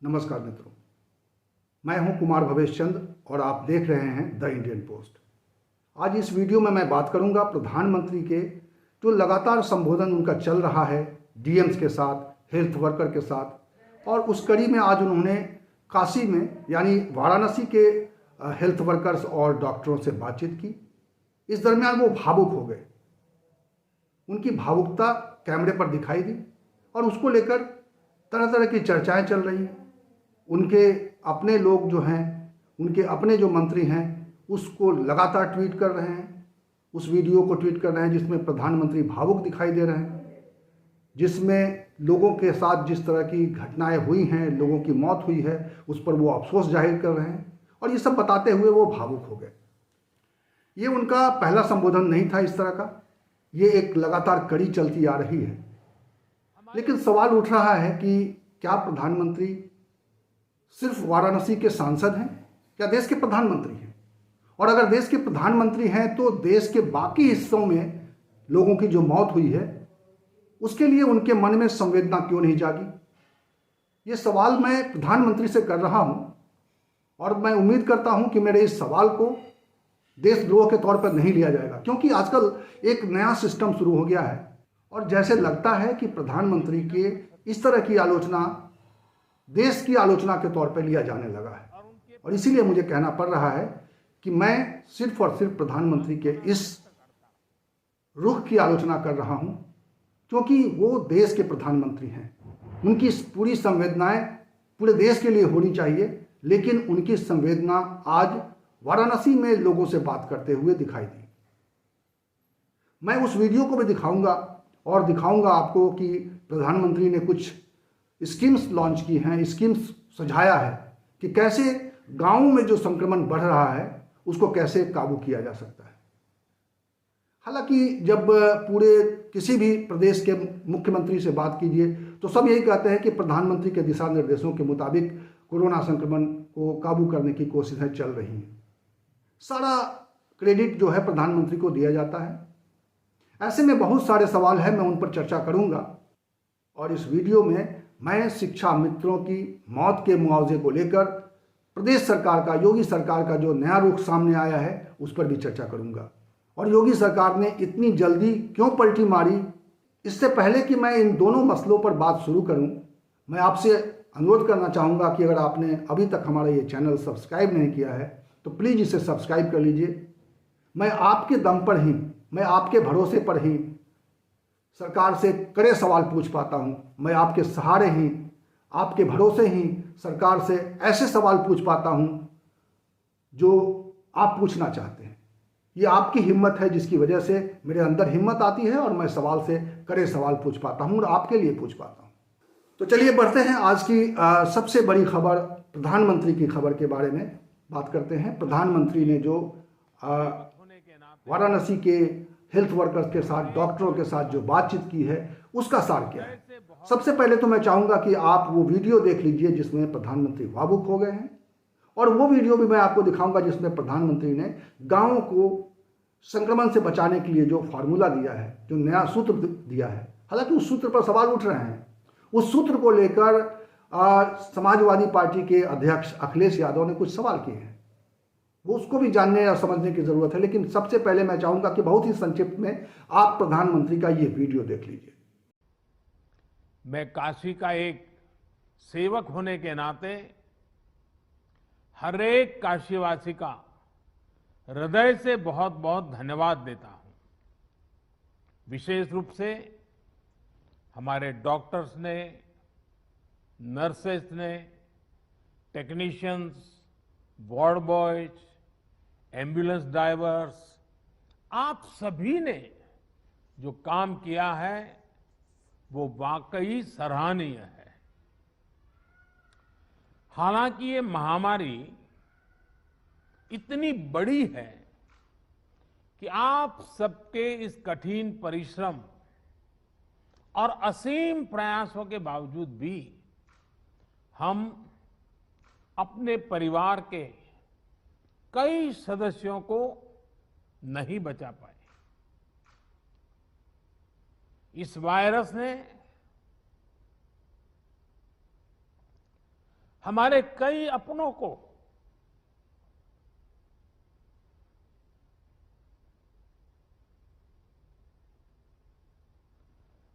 नमस्कार मित्रों, मैं हूं कुमार भवेश चंद और आप देख रहे हैं द इंडियन पोस्ट। आज इस वीडियो में मैं बात करूंगा प्रधानमंत्री के जो लगातार संबोधन उनका चल रहा है डीएम्स के साथ, हेल्थ वर्कर के साथ, और उस कड़ी में आज उन्होंने काशी में यानी वाराणसी के हेल्थ वर्कर्स और डॉक्टरों से बातचीत की। इस दरमियान वो भावुक हो गए, उनकी भावुकता कैमरे पर दिखाई दी और उसको लेकर तरह तरह की चर्चाएं चल रही हैं। उनके अपने लोग जो हैं, उनके अपने जो मंत्री हैं, उसको लगातार ट्वीट कर रहे हैं, उस वीडियो को ट्वीट कर रहे हैं जिसमें प्रधानमंत्री भावुक दिखाई दे रहे हैं, जिसमें लोगों के साथ जिस तरह की घटनाएं हुई हैं, लोगों की मौत हुई है, उस पर वो अफसोस जाहिर कर रहे हैं और ये सब बताते हुए वो भावुक हो गए। ये उनका पहला संबोधन नहीं था इस तरह का, ये एक लगातार कड़ी चलती आ रही है। लेकिन सवाल उठ रहा है कि क्या प्रधानमंत्री सिर्फ वाराणसी के सांसद हैं, क्या देश के प्रधानमंत्री हैं? और अगर देश के प्रधानमंत्री हैं तो देश के बाकी हिस्सों में लोगों की जो मौत हुई है उसके लिए उनके मन में संवेदना क्यों नहीं जागी? ये सवाल मैं प्रधानमंत्री से कर रहा हूं और मैं उम्मीद करता हूं कि मेरे इस सवाल को देशद्रोह के तौर पर नहीं लिया जाएगा, क्योंकि आजकल एक नया सिस्टम शुरू हो गया है और जैसे लगता है कि प्रधानमंत्री के इस तरह की आलोचना देश की आलोचना के तौर पर लिया जाने लगा है। और इसीलिए मुझे कहना पड़ रहा है कि मैं सिर्फ और सिर्फ प्रधानमंत्री के इस रुख की आलोचना कर रहा हूं, क्योंकि वो देश के प्रधानमंत्री हैं। उनकी पूरी संवेदनाएं पूरे देश के लिए होनी चाहिए, लेकिन उनकी संवेदना आज वाराणसी में लोगों से बात करते हुए दिखाई दी। मैं उस वीडियो को भी दिखाऊंगा और दिखाऊंगा आपको कि प्रधानमंत्री ने कुछ स्कीम्स लॉन्च की हैं, स्कीम्स सुझाया है कि कैसे गांवों में जो संक्रमण बढ़ रहा है उसको कैसे काबू किया जा सकता है। हालांकि जब पूरे किसी भी प्रदेश के मुख्यमंत्री से बात कीजिए तो सब यही कहते हैं कि प्रधानमंत्री के दिशा निर्देशों के मुताबिक कोरोना संक्रमण को काबू करने की कोशिशें चल रही हैं। सारा क्रेडिट जो है प्रधानमंत्री को दिया जाता है। ऐसे में बहुत सारे सवाल हैं, मैं उन पर चर्चा करूंगा और इस वीडियो में मैं शिक्षा मित्रों की मौत के मुआवजे को लेकर प्रदेश सरकार का, योगी सरकार का जो नया रुख सामने आया है उस पर भी चर्चा करूंगा। और योगी सरकार ने इतनी जल्दी क्यों पलटी मारी? इससे पहले कि मैं इन दोनों मसलों पर बात शुरू करूं, मैं आपसे अनुरोध करना चाहूँगा कि अगर आपने अभी तक हमारा ये चैनल सब्सक्राइब नहीं किया है तो प्लीज़ इसे सब्सक्राइब कर लीजिए। मैं आपके दम पर ही, मैं आपके भरोसे पर ही सरकार से कड़े सवाल पूछ पाता हूं। मैं आपके सहारे ही, आपके भरोसे ही सरकार से ऐसे सवाल पूछ पाता हूं जो आप पूछना चाहते हैं। ये आपकी हिम्मत है जिसकी वजह से मेरे अंदर हिम्मत आती है और मैं सवाल से कड़े सवाल पूछ पाता हूं और आपके लिए पूछ पाता हूं। तो चलिए बढ़ते हैं आज की सबसे बड़ी खबर, प्रधानमंत्री की खबर के बारे में बात करते हैं। प्रधानमंत्री ने जो वाराणसी के हेल्थ वर्कर्स के साथ, डॉक्टरों के साथ जो बातचीत की है उसका सार क्या है? सबसे पहले तो मैं चाहूंगा कि आप वो वीडियो देख लीजिए जिसमें प्रधानमंत्री भावुक हो गए हैं, और वो वीडियो भी मैं आपको दिखाऊंगा जिसमें प्रधानमंत्री ने गांवों को संक्रमण से बचाने के लिए जो फार्मूला दिया है, जो नया सूत्र दिया है। हालांकि उस सूत्र पर सवाल उठ रहे हैं। उस सूत्र को लेकर समाजवादी पार्टी के अध्यक्ष अखिलेश यादव ने कुछ सवाल किए हैं, वो उसको भी जानने या समझने की जरूरत है। लेकिन सबसे पहले मैं चाहूंगा कि बहुत ही संक्षिप्त में आप प्रधानमंत्री का ये वीडियो देख लीजिए। मैं काशी का एक सेवक होने के नाते हर एक काशीवासी का हृदय से बहुत बहुत धन्यवाद देता हूं। विशेष रूप से हमारे डॉक्टर्स ने, नर्सेस ने, technicians, ward boys, ambulance drivers, आप सभी ने जो काम किया है वो वाकई सराहनीय है। हालांकि ये महामारी इतनी बड़ी है कि आप सबके इस कठिन परिश्रम और असीम प्रयासों के बावजूद भी हम अपने परिवार के कई सदस्यों को नहीं बचा पाए। इस वायरस ने हमारे कई अपनों को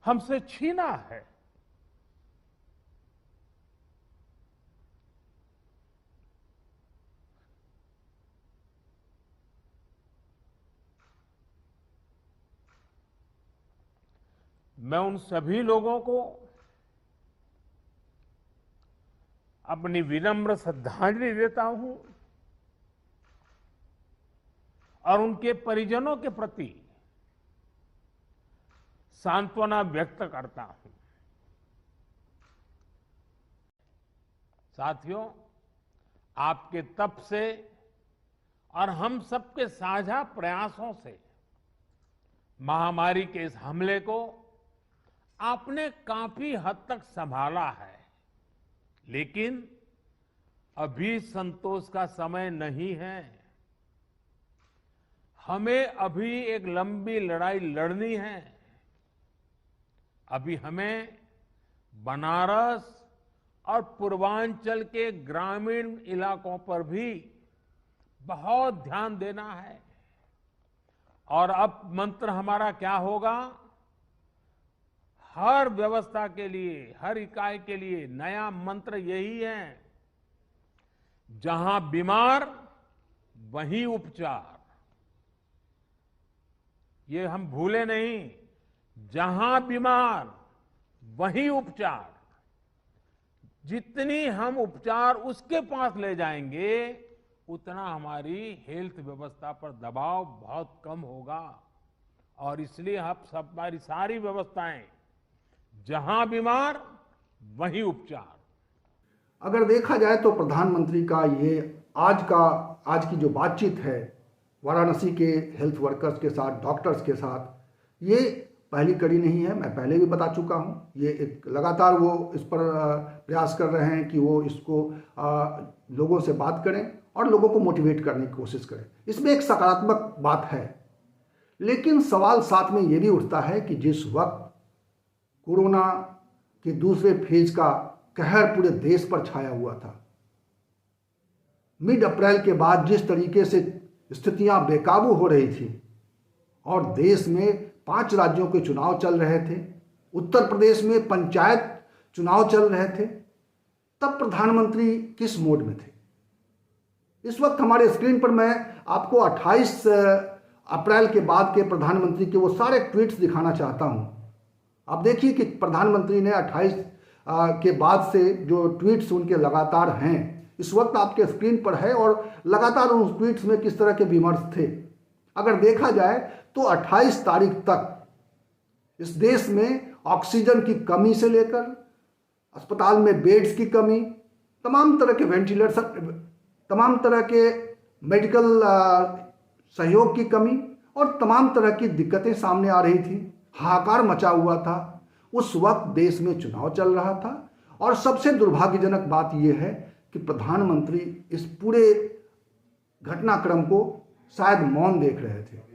हमसे छीना है। मैं उन सभी लोगों को अपनी विनम्र श्रद्धांजलि देता हूं और उनके परिजनों के प्रति सांत्वना व्यक्त करता हूं। साथियों, आपके तप से और हम सबके साझा प्रयासों से महामारी के इस हमले को आपने काफी हद तक संभाला है, लेकिन अभी संतोष का समय नहीं है। हमें अभी एक लंबी लड़ाई लड़नी है। अभी हमें बनारस और पूर्वांचल के ग्रामीण इलाकों पर भी बहुत ध्यान देना है। और अब मंत्र हमारा क्या होगा? हर व्यवस्था के लिए, हर इकाई के लिए नया मंत्र यही है, जहां बीमार वहीं उपचार। ये हम भूले नहीं, जहां बीमार वहीं उपचार। जितनी हम उपचार उसके पास ले जाएंगे, उतना हमारी हेल्थ व्यवस्था पर दबाव बहुत कम होगा। और इसलिए अब सब हमारी सारी व्यवस्थाएं, जहां बीमार वहीं उपचार। अगर देखा जाए तो प्रधानमंत्री का ये आज की जो बातचीत है वाराणसी के हेल्थ वर्कर्स के साथ, डॉक्टर्स के साथ, ये पहली कड़ी नहीं है। मैं पहले भी बता चुका हूँ, ये एक लगातार वो इस पर प्रयास कर रहे हैं कि वो इसको लोगों से बात करें और लोगों को मोटिवेट करने की कोशिश करें। इसमें एक सकारात्मक बात है, लेकिन सवाल साथ में ये भी उठता है कि जिस वक्त कोरोना के दूसरे फेज का कहर पूरे देश पर छाया हुआ था, मिड अप्रैल के बाद जिस तरीके से स्थितियां बेकाबू हो रही थी और देश में 5 राज्यों के चुनाव चल रहे थे, उत्तर प्रदेश में पंचायत चुनाव चल रहे थे, तब प्रधानमंत्री किस मोड में थे? इस वक्त हमारे स्क्रीन पर मैं आपको 28 अप्रैल के बाद के प्रधानमंत्री के वो सारे ट्वीट्स दिखाना चाहता हूं। आप देखिए कि प्रधानमंत्री ने 28 के बाद से जो ट्वीट्स उनके लगातार हैं, इस वक्त आपके स्क्रीन पर है, और लगातार उन ट्वीट्स में किस तरह के विमर्श थे। अगर देखा जाए तो 28 तारीख तक इस देश में ऑक्सीजन की कमी से लेकर अस्पताल में बेड्स की कमी, तमाम तरह के वेंटिलेटर, तमाम तरह के मेडिकल सहयोग की कमी और तमाम तरह की दिक्कतें सामने आ रही थी। हाहाकार मचा हुआ था। उस वक्त देश में चुनाव चल रहा था और सबसे दुर्भाग्यजनक बात यह है कि प्रधानमंत्री इस पूरे घटनाक्रम को शायद मौन देख रहे थे।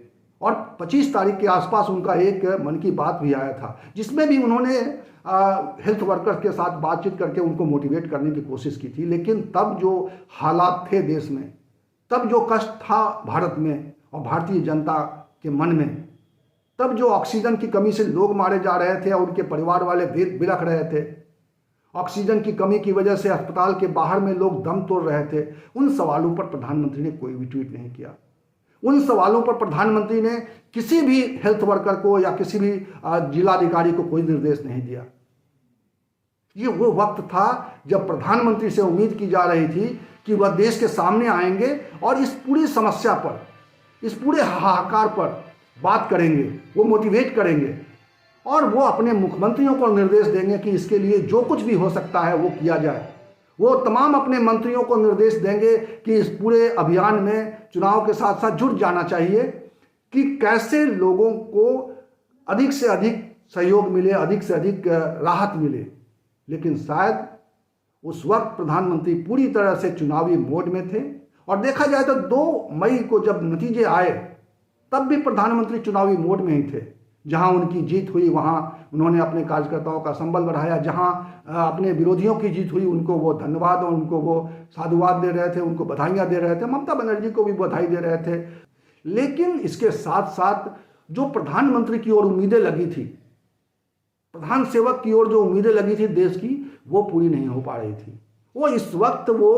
और 25 तारीख के आसपास उनका एक मन की बात भी आया था, जिसमें भी उन्होंने हेल्थ वर्कर्स के साथ बातचीत करके उनको मोटिवेट करने की कोशिश की थी। लेकिन तब जो हालात थे देश में, तब जो कष्ट था भारत में और भारतीय जनता के मन में, तब जो ऑक्सीजन की कमी से लोग मारे जा रहे थे और उनके परिवार वाले बिलख रहे थे, ऑक्सीजन की कमी की वजह से अस्पताल के बाहर में लोग दम तोड़ रहे थे, उन सवालों पर प्रधानमंत्री ने कोई भी ट्वीट नहीं किया। उन सवालों पर प्रधानमंत्री ने किसी भी हेल्थ वर्कर को या किसी भी जिलाधिकारी को कोई निर्देश नहीं दिया। ये वो वक्त था जब प्रधानमंत्री से उम्मीद की जा रही थी कि वह देश के सामने आएंगे और इस पूरी समस्या पर, इस पूरे हाहाकार पर बात करेंगे, वो मोटिवेट करेंगे और वो अपने मुख्यमंत्रियों को निर्देश देंगे कि इसके लिए जो कुछ भी हो सकता है वो किया जाए। वो तमाम अपने मंत्रियों को निर्देश देंगे कि इस पूरे अभियान में चुनाव के साथ साथ जुट जाना चाहिए कि कैसे लोगों को अधिक से अधिक सहयोग मिले, अधिक से अधिक राहत मिले। लेकिन शायद उस वक्त प्रधानमंत्री पूरी तरह से चुनावी मोड में थे। और देखा जाए तो 2 मई को जब नतीजे आए, तब भी प्रधानमंत्री चुनावी मोड में ही थे। जहां उनकी जीत हुई वहां उन्होंने अपने कार्यकर्ताओं का संबल बढ़ाया, जहां अपने विरोधियों की जीत हुई उनको वो धन्यवाद और उनको वो साधुवाद दे रहे थे, उनको बधाइयाँ दे रहे थे, ममता बनर्जी को भी बधाई दे रहे थे। लेकिन इसके साथ साथ जो प्रधानमंत्री की ओर उम्मीदें लगी थी, प्रधान सेवक की ओर जो उम्मीदें लगी थी देश की, वो पूरी नहीं हो पा रही थी। वो इस वक्त वो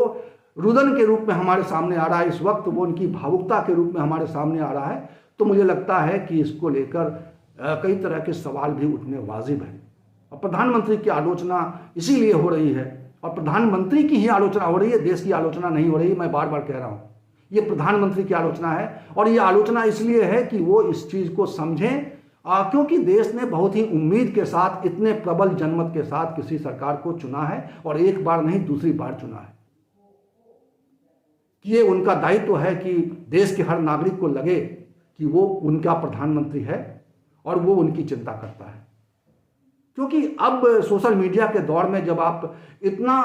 रुदन के रूप में हमारे सामने आ रहा है, इस वक्त वो उनकी भावुकता के रूप में हमारे सामने आ रहा है। तो मुझे लगता है कि इसको लेकर कई तरह के सवाल भी उठने वाजिब हैं। और प्रधानमंत्री की आलोचना इसीलिए हो रही है, और प्रधानमंत्री की ही आलोचना हो रही है, देश की आलोचना नहीं हो रही है। मैं बार बार कह रहा हूँ, ये प्रधानमंत्री की आलोचना है, और ये आलोचना इसलिए है कि वो इस चीज़ को समझें, क्योंकि देश ने बहुत ही उम्मीद के साथ, इतने प्रबल जनमत के साथ किसी सरकार को चुना है, और एक बार नहीं दूसरी बार चुना है। ये उनका दायित्व है कि देश के हर नागरिक को लगे कि वो उनका प्रधानमंत्री है और वो उनकी चिंता करता है। क्योंकि अब सोशल मीडिया के दौर में जब आप इतना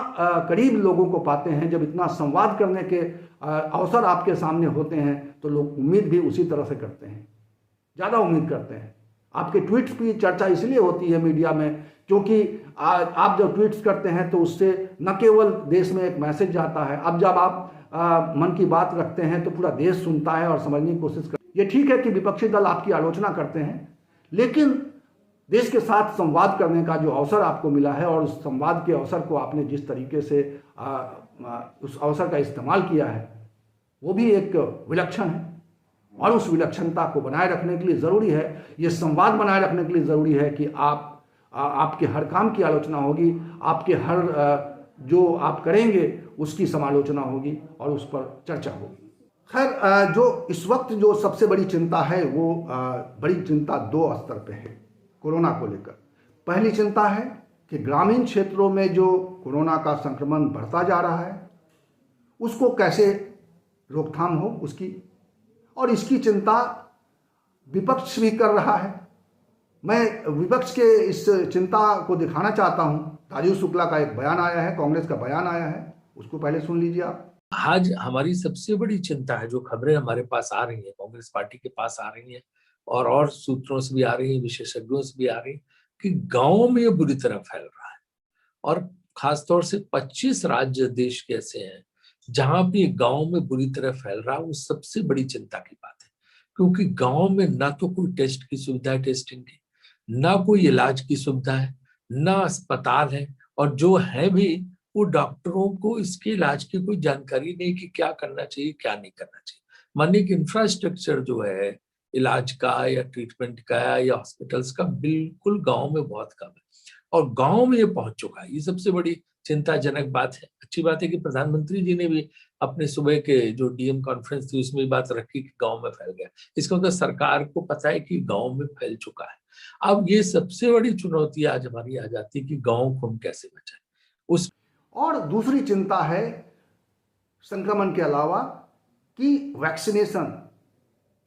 करीब लोगों को पाते हैं, जब इतना संवाद करने के अवसर आपके सामने होते हैं, तो लोग उम्मीद भी उसी तरह से करते हैं, ज़्यादा उम्मीद करते हैं। आपके ट्वीट्स की चर्चा इसलिए होती है मीडिया में, क्योंकि आप जब ट्वीट्स करते हैं तो उससे न केवल देश में एक मैसेज जाता है, अब जब आप मन की बात रखते हैं तो पूरा देश सुनता है और समझने की कोशिश करता है। ये ठीक है कि विपक्षी दल आपकी आलोचना करते हैं, लेकिन देश के साथ संवाद करने का जो अवसर आपको मिला है, और उस संवाद के अवसर को आपने जिस तरीके से उस अवसर का इस्तेमाल किया है, वो भी एक विलक्षण है। और उस विलक्षणता को बनाए रखने के लिए ज़रूरी है, ये संवाद बनाए रखने के लिए ज़रूरी है कि आपके हर काम की आलोचना होगी, आपके हर जो आप करेंगे उसकी समालोचना होगी और उस पर चर्चा होगी। खैर, जो इस वक्त जो सबसे बड़ी चिंता है, वो बड़ी चिंता दो स्तर पे है कोरोना को लेकर। पहली चिंता है कि ग्रामीण क्षेत्रों में जो कोरोना का संक्रमण बढ़ता जा रहा है, उसको कैसे रोकथाम हो उसकी, और इसकी चिंता विपक्ष भी कर रहा है। मैं विपक्ष के इस चिंता को दिखाना चाहता हूं। राजीव शुक्ला का एक बयान आया है, कांग्रेस का बयान आया है, उसको पहले सुन लीजिए आप। आज हमारी सबसे बड़ी चिंता है, जो खबरें हमारे पास आ रही है, कांग्रेस पार्टी के पास आ रही है और सूत्रों से भी आ रही है, विशेषज्ञों से भी आ रही है, कि गांवों में ये बुरी तरह फैल रहा है। और खासतौर से 25 राज्य देश के ऐसे हैं जहां भी गांव में बुरी तरह फैल रहा है। वो सबसे बड़ी चिंता की बात है, क्योंकि गांव में ना तो कोई टेस्ट की सुविधा है, टेस्टिंग की, ना कोई इलाज की सुविधा है, ना अस्पताल है, और जो है भी वो डॉक्टरों को इसके इलाज की कोई जानकारी नहीं कि क्या करना चाहिए क्या नहीं करना चाहिए। मानिए कि इंफ्रास्ट्रक्चर जो है इलाज का या ट्रीटमेंट का या हॉस्पिटल्स का बिल्कुल गांव में बहुत कम है, और गांव में ये पहुंच चुका है। ये सबसे बड़ी चिंताजनक बात है। अच्छी बात है कि प्रधानमंत्री जी ने भी अपने सुबह के जो डीएम कॉन्फ्रेंस थी उसमें बात रखी कि गांव में फैल गया। इसका मतलब सरकार को पता है कि गांव में फैल चुका है। अब ये सबसे बड़ी चुनौती आज हमारी आ जाती है कि गांव को हम कैसे बचाएं। उस और दूसरी चिंता है संक्रमण के अलावा कि वैक्सीनेशन,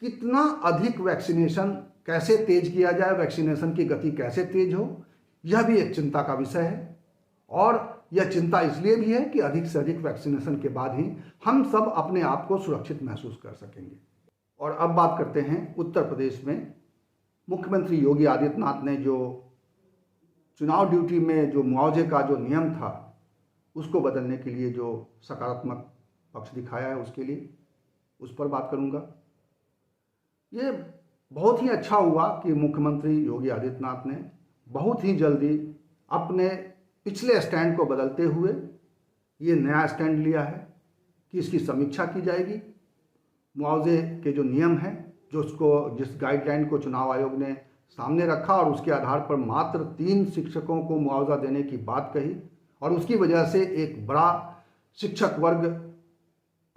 कितना अधिक वैक्सीनेशन कैसे तेज किया जाए, वैक्सीनेशन की गति कैसे तेज हो, यह भी एक चिंता का विषय है। और यह चिंता इसलिए भी है कि अधिक से अधिक वैक्सीनेशन के बाद ही हम सब अपने आप को सुरक्षित महसूस कर सकेंगे। और अब बात करते हैं उत्तर प्रदेश में मुख्यमंत्री योगी आदित्यनाथ ने जो चुनाव ड्यूटी में जो मुआवजे का जो नियम था उसको बदलने के लिए जो सकारात्मक पक्ष दिखाया है, उसके लिए उस पर बात करूंगा। ये बहुत ही अच्छा हुआ कि मुख्यमंत्री योगी आदित्यनाथ ने बहुत ही जल्दी अपने पिछले स्टैंड को बदलते हुए ये नया स्टैंड लिया है कि इसकी समीक्षा की जाएगी। मुआवजे के जो नियम हैं, जिस गाइडलाइन को चुनाव आयोग ने सामने रखा और उसके आधार पर मात्र 3 शिक्षकों को मुआवजा देने की बात कही, और उसकी वजह से एक बड़ा शिक्षक वर्ग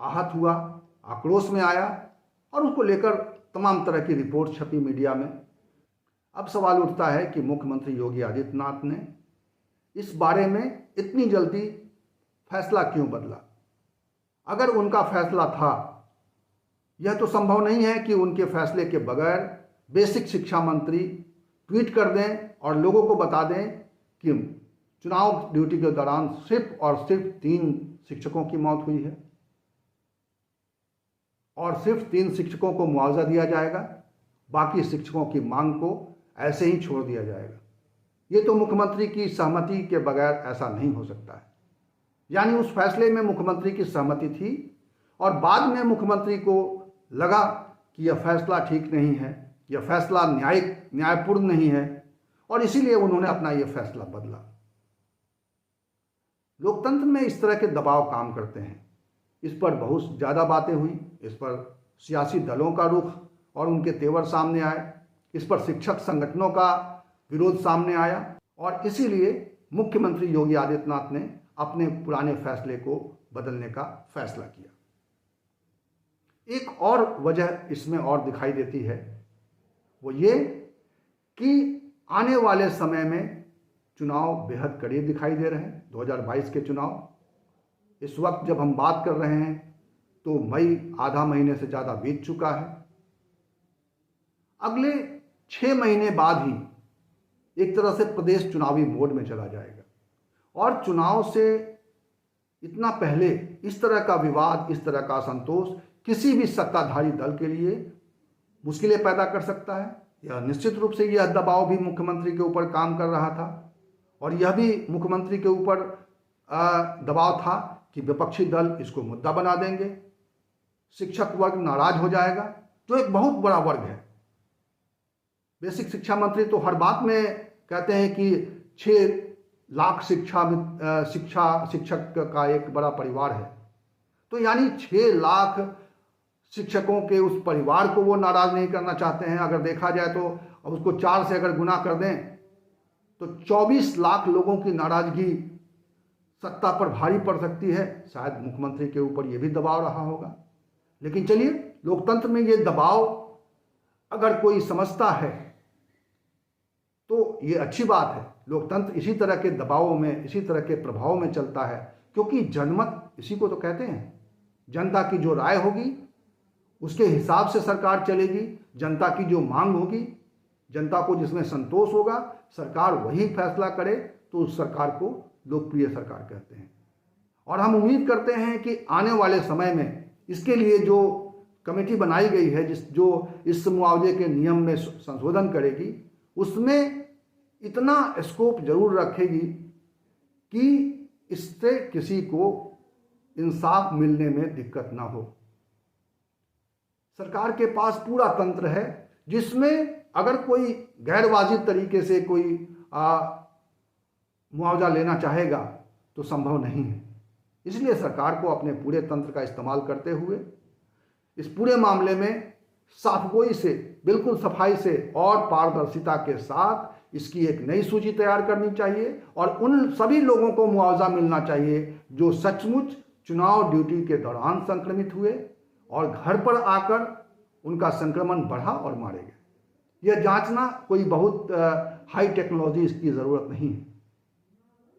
आहत हुआ, आक्रोश में आया, और उसको लेकर तमाम तरह की रिपोर्ट छपी मीडिया में। अब सवाल उठता है कि मुख्यमंत्री योगी आदित्यनाथ ने इस बारे में इतनी जल्दी फैसला क्यों बदला। अगर उनका फैसला था, यह तो संभव नहीं है कि उनके फैसले के बगैर बेसिक शिक्षा मंत्री ट्वीट कर दें और लोगों को बता दें कि चुनाव ड्यूटी के दौरान सिर्फ और सिर्फ 3 शिक्षकों की मौत हुई है और सिर्फ 3 शिक्षकों को मुआवजा दिया जाएगा, बाकी शिक्षकों की मांग को ऐसे ही छोड़ दिया जाएगा। ये तो मुख्यमंत्री की सहमति के बगैर ऐसा नहीं हो सकता है। यानी उस फैसले में मुख्यमंत्री की सहमति थी और बाद में मुख्यमंत्री को लगा कि यह फैसला ठीक नहीं है, यह फैसला न्यायपूर्ण नहीं है और इसीलिए उन्होंने अपना यह फैसला बदला। लोकतंत्र में इस तरह के दबाव काम करते हैं। इस पर बहुत ज़्यादा बातें हुई, इस पर सियासी दलों का रुख और उनके तेवर सामने आए, इस पर शिक्षक संगठनों का विरोध सामने आया और इसीलिए मुख्यमंत्री योगी आदित्यनाथ ने अपने पुराने फैसले को बदलने का फैसला किया। एक और वजह इसमें और दिखाई देती है, वो ये कि आने वाले समय में चुनाव बेहद करीब दिखाई दे रहे हैं। 2022 के चुनाव इस वक्त जब हम बात कर रहे हैं तो मई आधा महीने से ज़्यादा बीत चुका है। अगले 6 महीने बाद ही एक तरह से प्रदेश चुनावी मोड में चला जाएगा और चुनाव से इतना पहले इस तरह का विवाद, इस तरह का असंतोष किसी भी सत्ताधारी दल के लिए मुश्किलें पैदा कर सकता है। यह निश्चित रूप से यह दबाव भी मुख्यमंत्री के ऊपर काम कर रहा था और यह भी मुख्यमंत्री के ऊपर दबाव था कि विपक्षी दल इसको मुद्दा बना देंगे, शिक्षक वर्ग नाराज हो जाएगा, जो एक बहुत बड़ा वर्ग है। बेसिक शिक्षा मंत्री तो हर बात में कहते हैं कि 6 लाख शिक्षक का एक बड़ा परिवार है, तो यानी 6 लाख शिक्षकों के उस परिवार को वो नाराज नहीं करना चाहते हैं। अगर देखा जाए तो अब उसको 4 से अगर गुना कर दें तो 24 लाख लोगों की नाराजगी सत्ता पर भारी पड़ सकती है। शायद मुख्यमंत्री के ऊपर ये भी दबाव रहा होगा। लेकिन चलिए, लोकतंत्र में ये दबाव अगर कोई समझता है तो ये अच्छी बात है। लोकतंत्र इसी तरह के दबावों में, इसी तरह के प्रभाव में चलता है, क्योंकि जनमत इसी को तो कहते हैं। जनता की जो राय होगी उसके हिसाब से सरकार चलेगी। जनता की जो मांग होगी, जनता को जिसमें संतोष होगा, सरकार वही फैसला करे, तो उस सरकार को लोकप्रिय सरकार कहते हैं। और हम उम्मीद करते हैं कि आने वाले समय में इसके लिए जो कमेटी बनाई गई है, जो इस मुआवजे के नियम में संशोधन करेगी, उसमें इतना स्कोप जरूर रखेगी कि इससे किसी को इंसाफ मिलने में दिक्कत ना हो। सरकार के पास पूरा तंत्र है जिसमें अगर कोई गैर वाजिब तरीके से कोई मुआवजा लेना चाहेगा तो संभव नहीं है। इसलिए सरकार को अपने पूरे तंत्र का इस्तेमाल करते हुए इस पूरे मामले में साफगोई से, बिल्कुल सफाई से और पारदर्शिता के साथ इसकी एक नई सूची तैयार करनी चाहिए और उन सभी लोगों को मुआवजा मिलना चाहिए जो सचमुच चुनाव ड्यूटी के दौरान संक्रमित हुए और घर पर आकर उनका संक्रमण बढ़ा और मारे गए। यह जांचना कोई बहुत हाई टेक्नोलॉजी इसकी ज़रूरत नहीं है।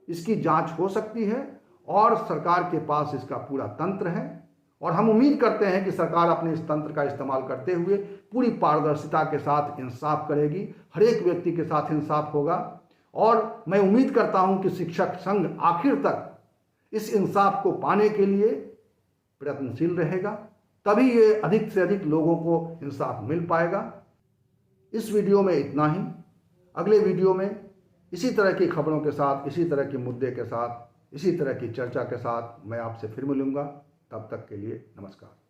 इसकी जांच हो सकती है और सरकार के पास इसका पूरा तंत्र है और हम उम्मीद करते हैं कि सरकार अपने इस तंत्र का इस्तेमाल करते हुए पूरी पारदर्शिता के साथ इंसाफ करेगी। हर एक व्यक्ति के साथ इंसाफ होगा और मैं उम्मीद करता हूं कि शिक्षक संघ आखिर तक इस इंसाफ को पाने के लिए प्रयत्नशील रहेगा, तभी ये अधिक से अधिक लोगों को इंसाफ मिल पाएगा। इस वीडियो में इतना ही। अगले वीडियो में इसी तरह की खबरों के साथ, इसी तरह के मुद्दे के साथ, इसी तरह की चर्चा के साथ मैं आपसे फिर मिलूंगा। तब तक के लिए नमस्कार।